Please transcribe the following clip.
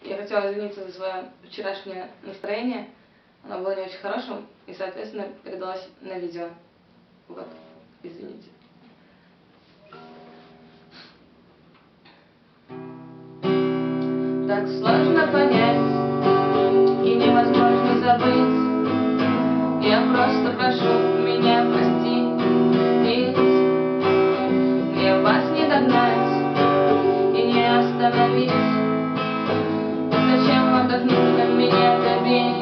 Я хотела извиниться за свое вчерашнее настроение. Оно было не очень хорошим и, соответственно, передалось на видео. Вот, извините. Так сложно понять и невозможно забыть. Я просто прошу меня простить. Мне вас не догнать и не остановить. Зачем вам так нужно меня добить?